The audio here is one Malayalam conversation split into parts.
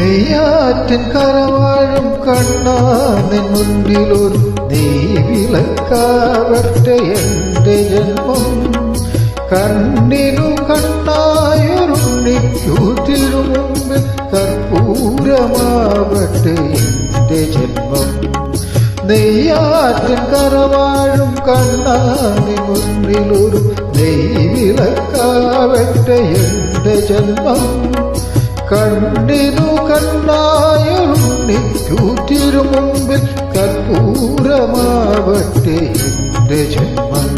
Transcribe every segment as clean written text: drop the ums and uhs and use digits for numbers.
നെയ്യാറ്റിൻ കരവാഴും കണ്ണാ നിൻ മുൻപിലൊരു നെയ്വിളക്കാവട്ടെ എൻ്റെ ജന്മം. കണ്ണിനു കണ്ണായൊരുണ്ണിക്കു തിരുമുമ്പിൽ കർപ്പൂരമാവട്ടെ എൻ്റെ ജന്മം. നെയ്യാറ്റിൻ കരവാഴും കണ്ണാ നിൻ മുൻപിലൊരു നെയ്വിളക്കാവട്ടെ എൻ്റെ ജന്മം. കണ്ണിനു കണ്ണായൊരുണ്ണിക്കു തിരുമുമ്പിൽ കർപ്പൂരമാവട്ടെ എൻ്റെ ജന്മം.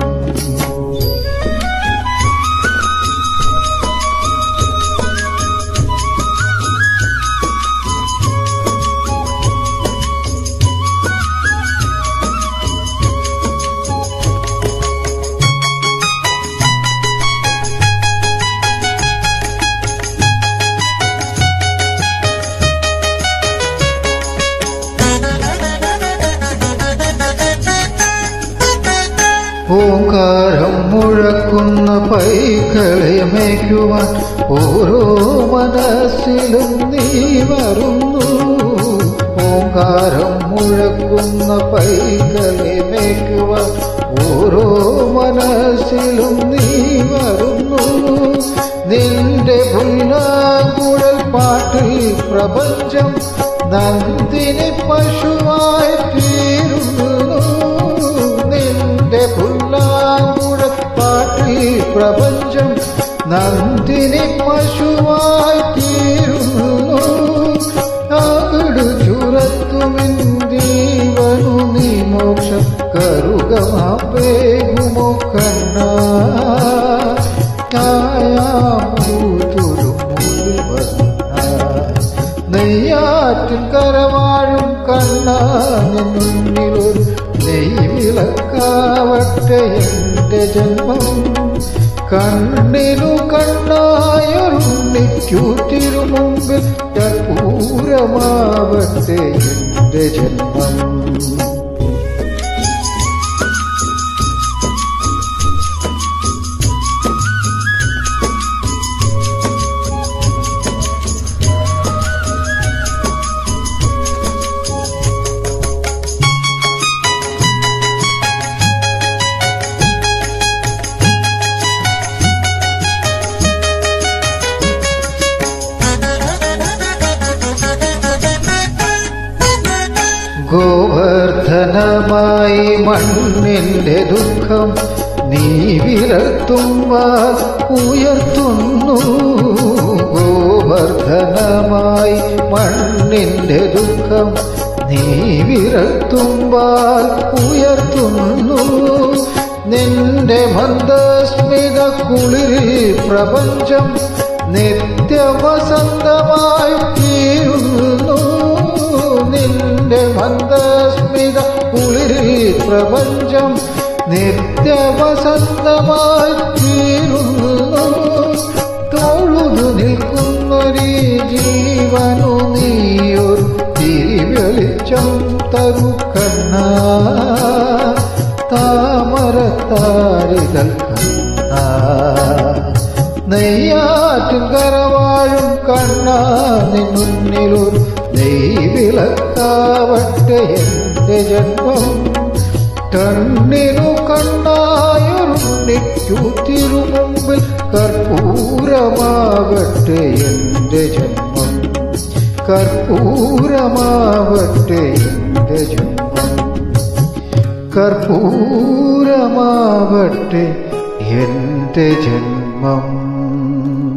ഓങ്കാരം മുഴക്കുന്ന പൈക്കളെ മേയ്ക്കുവാൻ ഓരോ മനസ്സിലും നീ വരുന്നു. ഓങ്കാരം മുഴക്കുന്ന പൈക്കളെ മേയ്ക്കുവാൻ ഓരോ മനസ്സിലും നീ വരുന്നു. നിന്റെ പുല്ലാങ്കുഴൽ പാട്ടിൽ പ്രപഞ്ചം നന്ദിനി പശുവായി തീരുന്നു. പുല്ലാങ്കുഴൽ പാട്ടിൽ പ്രപഞ്ചം നന്ദിനി പശുവായി തീരുന്നു. ആകടു ചുരത്തുമിൻ ജീവനു നീ മോക്ഷം കരുകമാപ്പേകുമോ കണ്ണാ. നെയ്യാറ്റിൻ കരവാഴും കണ്ണാ നിൻ മുന്നിലൊരു നെയ്വിളക്കാവട്ടെ എൻ്റെ ജന്മം. കണ്ണിനു കണ്ണായൊരുണ്ണിക്കു തിരുമുമ്പിൽ കർപ്പൂരമാവട്ടെ എൻ്റെ ജന്മം. ഗോവർദ്ധനമായി മണ്ണിൻ്റെ ദുഃഖം നീ വിരത്തുമ്പോൾ ഉയർത്തുന്നു. ഗോവർദ്ധനമായി മണ്ണിൻ്റെ ദുഃഖം നീ വിരത്തുമ്പോൾ ഉയർത്തുന്നു. നിന്റെ മന്ദസ്മിത കുളിരിൽ പ്രപഞ്ചം നിത്യവസന്തമായി തീരുന്നു. നിന്റെ മന്ദസ്മിത കുളിരിൽ പ്രപഞ്ചം നിത്യവസന്തമായി തീരുന്നു. തൊഴുതു നിൽക്കുന്നൊരീ ജീവനു നീയൊരു തിരിവെളിച്ചം തരു കണ്ണാ. താമരത്താരികൾ കണ്ണാ. നെയ്യാറ്റിൻ കരവാഴും കണ്ണാ നിൻ മുന്നിലൊരു നെയ്വിളക്കാവട്ടെ എൻ്റെ ജന്മം. കണ്ണിനു കണ്ണായൊരുണ്ണിക്കു തിരുമുമ്പിൽ കർപ്പൂരമാവട്ടെ എൻ്റെ ജന്മം. കർപ്പൂരമാവട്ടെ എൻ്റെ ജന്മം. കർപ്പൂരമാവട്ടെ എൻ്റെ ജന്മം.